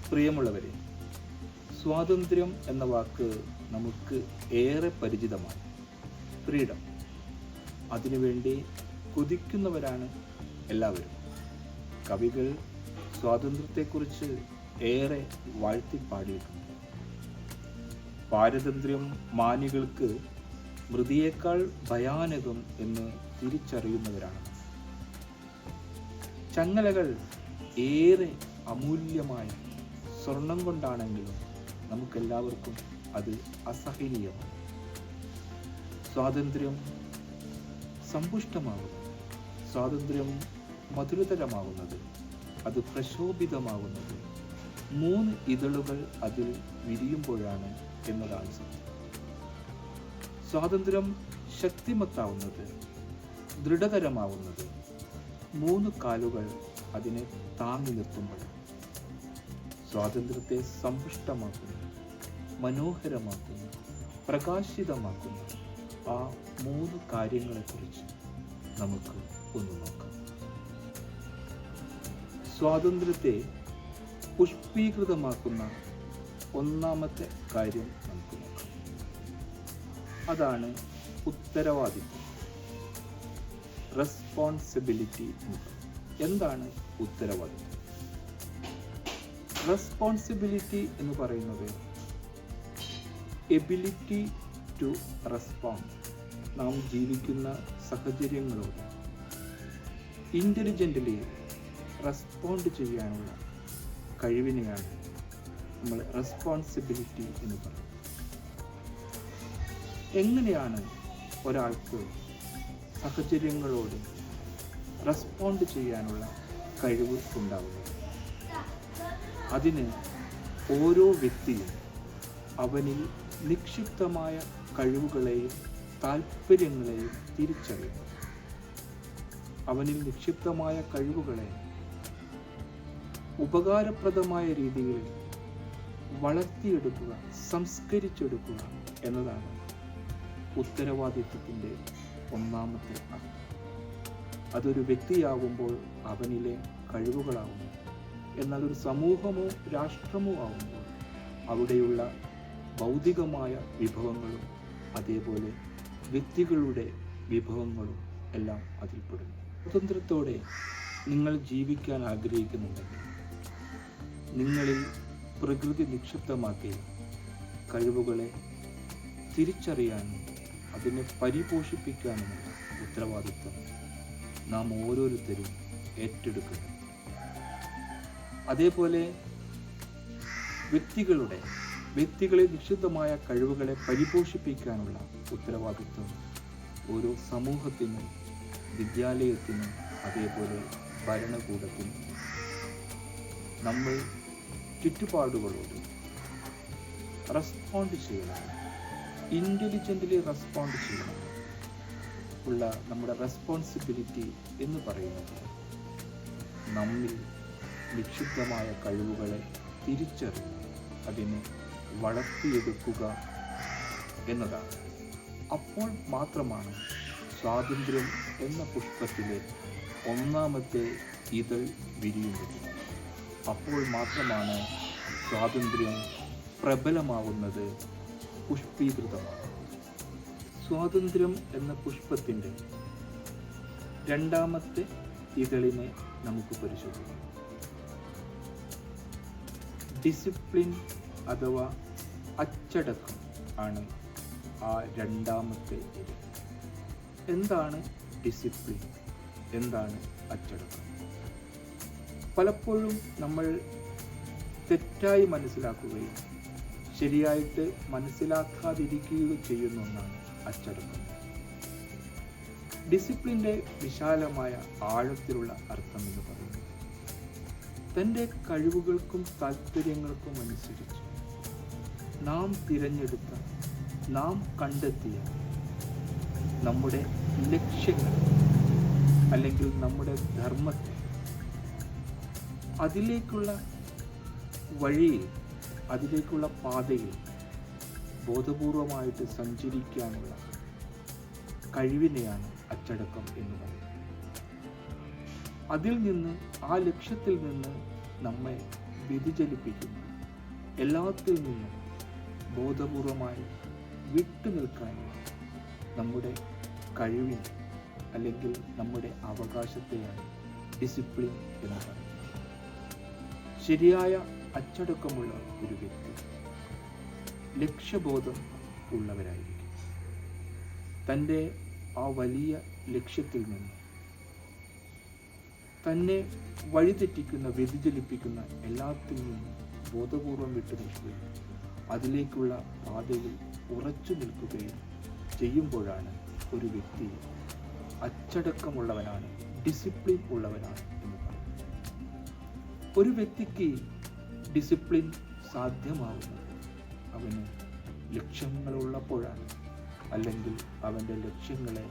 പ്രിയമുള്ളവരെ, സ്വാതന്ത്ര്യം എന്ന വാക്ക് നമുക്ക് ഏറെ പരിചിതമാണ്. ഫ്രീഡം, അതിനുവേണ്ടി കൊതിക്കുന്നവരാണ് എല്ലാവരും. കവികൾ സ്വാതന്ത്ര്യത്തെക്കുറിച്ച് ഏറെ വാഴ്ത്തിപ്പാടിയിട്ടുണ്ട്. പാരതന്ത്ര്യം മാനികൾക്ക് മൃതിയേക്കാൾ ഭയാനകം എന്ന് തിരിച്ചറിയുന്നവരാണ്. ചങ്ങലകൾ ഏറെ അമൂല്യമായ സ്വർണം കൊണ്ടാണെങ്കിലും നമുക്കെല്ലാവർക്കും അത് അസഹനീയമാണ്. സ്വാതന്ത്ര്യം സമ്പുഷ്ടമാകുന്നത്, സ്വാതന്ത്ര്യം മധുരതരമാകുന്നത്, അത് പ്രശോഭിതമാകുന്നത് 3 ഇതളുകൾ അതിൽ വിരിയുമ്പോഴാണ് എന്നതാണ് സത്യം. സ്വാതന്ത്ര്യം ശക്തിമത്താവുന്നത്, ദൃഢതരമാവുന്നത് 3 കാലുകൾ അതിനെ താങ്ങി നിർത്തുമ്പോഴാണ്. സ്വാതന്ത്ര്യത്തെ സമ്പുഷ്ടമാക്കുന്ന, മനോഹരമാക്കുന്ന, പ്രകാശിതമാക്കുന്ന ആ 3 കാര്യങ്ങളെക്കുറിച്ച് നമുക്ക് ഒന്ന് നോക്കാം. സ്വാതന്ത്ര്യത്തെ പുഷ്പീകൃതമാക്കുന്ന ഒന്നാമത്തെ കാര്യം നമുക്ക് നോക്കാം. അതാണ് ഉത്തരവാദിത്വം, റെസ്പോൺസിബിലിറ്റി. എന്താണ് ഉത്തരവാദിത്വം? റെസ്പോൺസിബിലിറ്റി എന്ന് പറയുന്നത് എബിലിറ്റി ടു റെസ്പോണ്ട്, നാം ജീവിക്കുന്ന സാഹചര്യങ്ങളോട് ഇൻ്റലിജൻ്റലി റെസ്പോണ്ട് ചെയ്യാനുള്ള കഴിവിനെയാണ് നമ്മൾ റെസ്പോൺസിബിലിറ്റി എന്ന് പറയുന്നത്. എങ്ങനെയാണ് ഒരാൾക്ക് സാഹചര്യങ്ങളോട് റെസ്പോണ്ട് ചെയ്യാനുള്ള കഴിവ് ഉണ്ടാവുന്നത്? അതിന് ഓരോ വ്യക്തിയും അവനിൽ നിക്ഷിപ്തമായ കഴിവുകളെയും താല്പര്യങ്ങളെയും തിരിച്ചറിയുന്നു. അവനിൽ നിക്ഷിപ്തമായ കഴിവുകളെ ഉപകാരപ്രദമായ രീതിയിൽ വളർത്തിയെടുക്കുക, സംസ്കരിച്ചെടുക്കുക എന്നതാണ് ഉത്തരവാദിത്വത്തിൻ്റെ ഒന്നാമത്തെ അർത്ഥം. അതൊരു വ്യക്തിയാകുമ്പോൾ അവനിലെ കഴിവുകളാകുന്നു. എന്നാൽ ഒരു സമൂഹമോ രാഷ്ട്രമോ ആകുമ്പോൾ അവിടെയുള്ള ഭൗതികമായ വിഭവങ്ങളും അതേപോലെ വ്യക്തികളുടെ വിഭവങ്ങളും എല്ലാം അതിൽപ്പെടുന്നു. സ്വാതന്ത്ര്യത്തോടെ നിങ്ങൾ ജീവിക്കാൻ ആഗ്രഹിക്കുന്നുണ്ടെങ്കിൽ നിങ്ങളിൽ പ്രകൃതി നിക്ഷിപ്തമാക്കിയ കഴിവുകളെ തിരിച്ചറിയാനും അതിനെ പരിപോഷിപ്പിക്കാനുമുള്ള ഉത്തരവാദിത്വം നാം ഓരോരുത്തരും ഏറ്റെടുക്കുന്നു. അതേപോലെ വ്യക്തികളെ നിക്ഷിപ്തമായ കഴിവുകളെ പരിപോഷിപ്പിക്കാനുള്ള ഉത്തരവാദിത്വം ഓരോ സമൂഹത്തിനും, വിദ്യാലയത്തിനും, അതേപോലെ ഭരണകൂടത്തിനും. നമ്മൾ ചുറ്റുപാടുകളോട് റെസ്പോണ്ട് ചെയ്യണം, ഇൻ്റലിജൻ്റലി റെസ്പോണ്ട് ചെയ്യണം. ഉള്ള നമ്മുടെ റെസ്പോൺസിബിലിറ്റി എന്ന് പറയുന്നത് നമ്മിൽ നിക്ഷിപ്തമായ കഴിവുകളെ തിരിച്ചറിഞ്ഞ് അതിനെ വളർത്തിയെടുക്കുക എന്നതാണ്. അപ്പോൾ മാത്രമാണ് സ്വാതന്ത്ര്യം എന്ന പുഷ്പത്തിലെ ഒന്നാമത്തെ ഇതൾ വിരിയുന്നത്. അപ്പോൾ മാത്രമാണ് സ്വാതന്ത്ര്യം പ്രബലമാവുന്നത്, പുഷ്പീകൃതമാകുന്നത്. സ്വാതന്ത്ര്യം എന്ന പുഷ്പത്തിൻ്റെ രണ്ടാമത്തെ ഇതളിനെ നമുക്ക് പരിശോധിക്കാം. ഡിസിപ്ലിൻ അഥവാ അച്ചടക്കം ആണ് ആ രണ്ടാമത്തെ ഇതൾ. എന്താണ് ഡിസിപ്ലിൻ? എന്താണ് അച്ചടക്കം? പലപ്പോഴും നമ്മൾ തെറ്റായി മനസ്സിലാക്കുകയും ശരിയായിട്ട് മനസ്സിലാക്കാതിരിക്കുകയും ചെയ്യുന്ന ഒന്നാണ് അച്ചടക്കം. ഡിസിപ്ലിൻ്റെ വിശാലമായ ആഴത്തിലുള്ള അർത്ഥം എന്ന് പറയുന്നത് തൻ്റെ കഴിവുകൾക്കും താല്പര്യങ്ങൾക്കും അനുസരിച്ച് നാം തിരഞ്ഞെടുത്ത, നാം കണ്ടെത്തിയ നമ്മുടെ ലക്ഷ്യങ്ങൾ അല്ലെങ്കിൽ നമ്മുടെ ധർമ്മത്തെ അതിലേക്കുള്ള വഴിയിൽ, അതിലേക്കുള്ള പാതയിൽ ബോധപൂർവമായിട്ട് സഞ്ചരിക്കാനുള്ള കഴിവിനെയാണ് അച്ചടക്കം എന്ന് പറയുന്നത്. അതിൽ നിന്ന്, ആ ലക്ഷ്യത്തിൽ നിന്ന് നമ്മെ വ്യതിചലിപ്പിക്കുന്ന എല്ലാത്തിൽ നിന്നും ബോധപൂർവമായി വിട്ടുനിൽക്കാനും നമ്മുടെ കഴിവിന് അല്ലെങ്കിൽ നമ്മുടെ അവകാശത്തെയാണ് ഡിസിപ്ലിൻ എന്ന് പറയുന്നത്. ശരിയായ അച്ചടക്കമുള്ള ഒരു വ്യക്തി ലക്ഷ്യബോധം ഉള്ളവരായിരിക്കും. തൻ്റെ ആ വലിയ ലക്ഷ്യത്തിൽ നിന്ന് തന്നെ വഴിതെറ്റിക്കുന്ന വ്യതിചലിപ്പിക്കുന്ന എല്ലാത്തിൽ നിന്നും ബോധപൂർവം വിട്ടുനിൽക്കുകയും അതിലേക്കുള്ള പാതയിൽ ഉറച്ചു നിൽക്കുകയും ചെയ്യുമ്പോഴാണ് ഒരു വ്യക്തി അച്ചടക്കമുള്ളവനാണ്, ഡിസിപ്ലിൻ ഉള്ളവനാണ് എന്ന് പറയുന്നത്. ഒരു വ്യക്തിക്ക് ഡിസിപ്ലിൻ സാധ്യമാവുന്നത് അവന് ലക്ഷ്യങ്ങളുള്ളപ്പോഴാണ്, അല്ലെങ്കിൽ അവൻ്റെ ലക്ഷ്യങ്ങളെ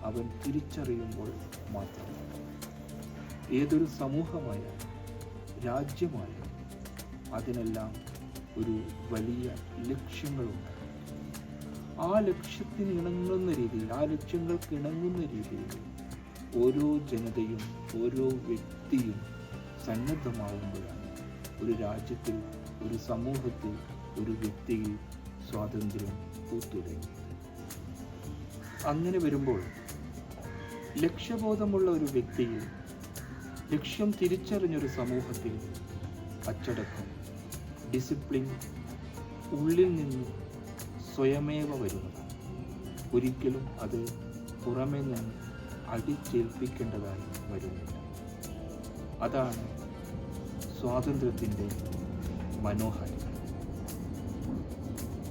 അവൻ തിരിച്ചറിയുമ്പോൾ മാത്രമാണ്. ഏതൊരു സമൂഹമായാലും രാജ്യമായാലും അതിനെല്ലാം ഒരു വലിയ ലക്ഷ്യങ്ങളുണ്ട്. ആ ലക്ഷ്യത്തിന് ഇണങ്ങുന്ന രീതിയിൽ, ആ ലക്ഷ്യങ്ങൾക്ക് ഇണങ്ങുന്ന രീതിയിൽ ഓരോ ജനതയും ഓരോ വ്യക്തിയും സന്നദ്ധമാവുമ്പോഴാണ് ഒരു രാജ്യത്തിൽ, ഒരു സമൂഹത്തിൽ, ഒരു വ്യക്തിയിൽ സ്വാതന്ത്ര്യം പൂത്തുലയുന്നത്. അങ്ങനെ വരുമ്പോൾ ലക്ഷ്യബോധമുള്ള ഒരു വ്യക്തിയിൽ, ലക്ഷ്യം തിരിച്ചറിഞ്ഞൊരു സമൂഹത്തിൽ അച്ചടക്കം, ഡിസിപ്ലിൻ ഉള്ളിൽ നിന്ന് സ്വയമേവ വരുന്നതാണ്. ഒരിക്കലും അത് പുറമേ നിന്ന് അടിച്ചേൽപ്പിക്കേണ്ടതായി വരുന്നില്ല. അതാണ് സ്വാതന്ത്ര്യത്തിൻ്റെ മനോഹാരിത.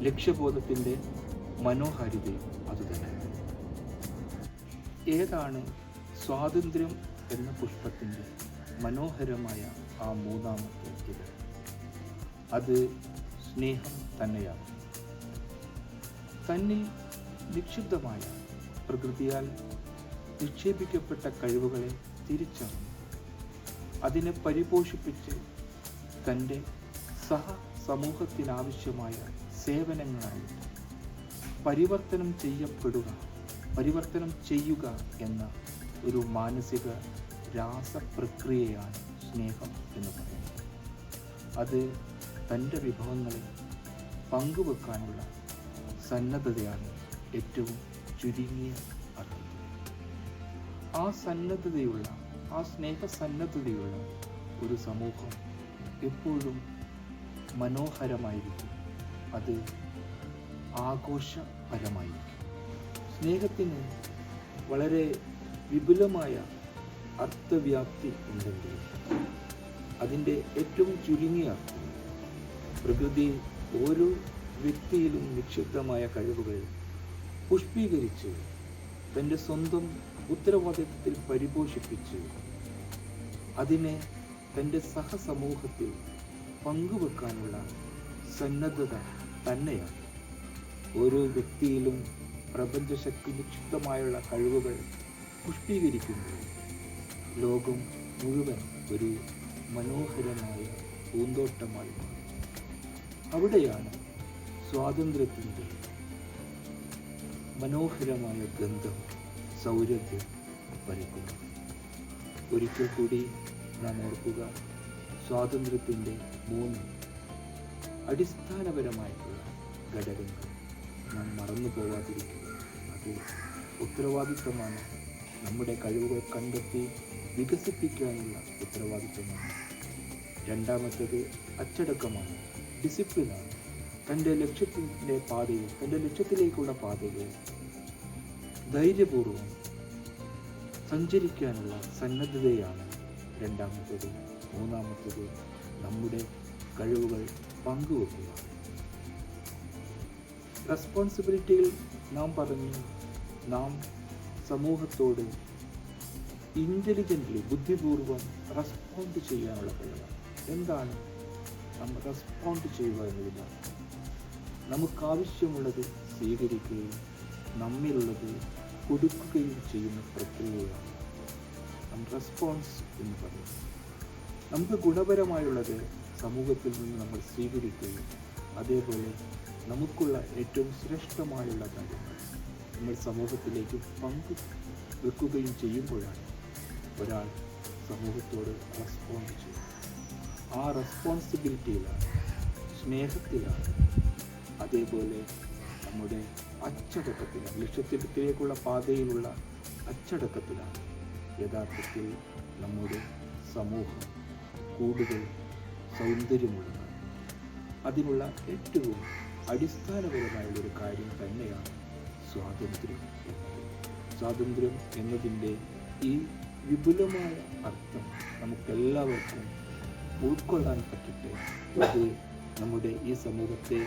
ലക്ഷ്യബോധത്തിൻ്റെ മനോഹാരിതയും അതുതന്നെ. ഏതാണ് സ്വാതന്ത്ര്യം എന്ന പുഷ്പത്തിൻ്റെ മനോഹരമായ ആ മൂന്നാമത്തെ ഇത്? അത് സ്നേഹം തന്നെയാണ്. തന്നിൽ നിക്ഷിപ്തമായ പ്രകൃതിയാൽ നിക്ഷേപിക്കപ്പെട്ട കഴിവുകളെ തിരിച്ചറിഞ്ഞ് അതിനെ പരിപോഷിപ്പിച്ച് തൻ്റെ സമൂഹത്തിനാവശ്യമായ സേവനങ്ങളായി പരിവർത്തനം ചെയ്യുക എന്ന ഒരു മാനസിക രാസപ്രക്രിയയാണ് സ്നേഹം എന്ന് പറയുന്നത്. അത് തൻ്റെ വിഭവങ്ങളെ പങ്കുവെക്കാനുള്ള സന്നദ്ധതയാണ് ഏറ്റവും ചുരുങ്ങിയ അർത്ഥത്തിൽ. ആ സന്നദ്ധതയുള്ള, ആ സ്നേഹസന്നദ്ധതയുള്ള ഒരു സമൂഹം എപ്പോഴും മനോഹരമായിരിക്കും. അത് ആഘോഷപരമായിരിക്കും. സ്നേഹത്തിന് വളരെ വിപുലമായ അർത്ഥവ്യാപ്തി ഉണ്ടെങ്കിലും അതിൻ്റെ ഏറ്റവും ചുരുങ്ങിയ അർത്ഥം പ്രകൃതി ഓരോ വ്യക്തിയിലും നിക്ഷിപ്തമായ കഴിവുകൾ പുഷ്പീകരിച്ച് തൻ്റെ സ്വന്തം ഉത്തരവാദിത്വത്തിൽ പരിപോഷിപ്പിച്ച് അതിനെ തൻ്റെ സഹസമൂഹത്തിൽ പങ്കുവെക്കാനുള്ള സന്നദ്ധത തന്നെയാണ്. ഓരോ വ്യക്തിയിലും പ്രപഞ്ചശക്തി നിക്ഷിപ്തമായുള്ള കഴിവുകൾ പുഷ്പീകരിക്കുമ്പോൾ ലോകം മുഴുവൻ ഒരു മനോഹരമായ പൂന്തോട്ടമായി മാറും. അവിടെയാണ് സ്വാതന്ത്ര്യത്തിൻ്റെ മനോഹരമായ ഗന്ധം, സൗരഭ്യം പരക്കുന്നത്. ഒരിക്കൽ കൂടി നാം ഓർക്കുക, സ്വാതന്ത്ര്യത്തിൻ്റെ 3 അടിസ്ഥാനപരമായിട്ടുള്ള ഘടകങ്ങൾ നാം മറന്നു പോവാതിരിക്കുക. അത് ഉത്തരവാദിത്വമാണ്. നമ്മുടെ കഴിവുകൾ കണ്ടെത്തി വികസിപ്പിക്കാനുള്ള ഉത്തരവാദിത്വമാണ്. രണ്ടാമത്തേത് അച്ചടക്കമാണ്, ഡിസിപ്ലിനാണ്. തൻ്റെ ലക്ഷ്യത്തിൻ്റെ പാതയിൽ, തൻ്റെ ലക്ഷ്യത്തിലേക്കുള്ള പാതയിൽ ധൈര്യപൂർവ്വം സഞ്ചരിക്കാനുള്ള സന്നദ്ധതയാണ് രണ്ടാമത്തേത്. മൂന്നാമത്തേത് നമ്മുടെ കഴിവുകൾ പങ്കുവെക്കുക. റെസ്പോൺസിബിലിറ്റിയിൽ നാം പറഞ്ഞു, നാം സമൂഹത്തോട് ഇൻ്റലിജൻ്റ്ലി, ബുദ്ധിപൂർവം റെസ്പോണ്ട് ചെയ്യാനുള്ള കഴിവാണ്. എന്താണ് നാം റെസ്പോണ്ട് ചെയ്യുക എന്നതിലാണ് നമുക്കാവശ്യമുള്ളത് സ്വീകരിക്കുകയും നമ്മിലുള്ളത് കൊടുക്കുകയും ചെയ്യുന്ന പ്രക്രിയയാണ് നാം റെസ്പോൺസ് എന്ന് പറയുന്നത്. നമുക്ക് ഗുണപരമായുള്ളത് സമൂഹത്തിൽ നിന്ന് നമ്മൾ സ്വീകരിക്കുകയും അതേപോലെ നമുക്കുള്ള ഏറ്റവും ശ്രേഷ്ഠമായുള്ള കാര്യങ്ങൾ നമ്മൾ സമൂഹത്തിലേക്ക് പങ്കുവെക്കുകയും ചെയ്യുമ്പോഴാണ് ഒരാൾ സമൂഹത്തോട് റെസ്പോണ്ട് ചെയ്യുന്നത്. ആ റെസ്പോൺസിബിലിറ്റിയിലാണ്, സ്നേഹത്തിലാണ്. അതേപോലെ നമ്മുടെ അച്ചടക്കത്തിലാണ്, ലക്ഷ്യത്തിലേക്കുള്ള പാതയിലുള്ള അച്ചടക്കത്തിലാണ് യഥാർത്ഥത്തിൽ നമ്മുടെ സമൂഹം കൂടുതൽ സൗന്ദര്യമുള്ളതാണ്. അതിനുള്ള ഏറ്റവും അടിസ്ഥാനപരമായുള്ളൊരു കാര്യം തന്നെയാണ് സ്വാതന്ത്ര്യം എന്നത്. സ്വാതന്ത്ര്യം എന്നതിൻ്റെ ഈ വിപുലമായ അർത്ഥം നമുക്കെല്ലാവർക്കും ഉൾക്കൊള്ളാൻ പറ്റട്ടെ. അത് നമ്മുടെ ഈ സമൂഹത്തെ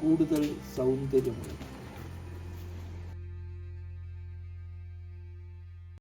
കൂടുതൽ സൗന്ദര്യമുള്ളതാക്കും.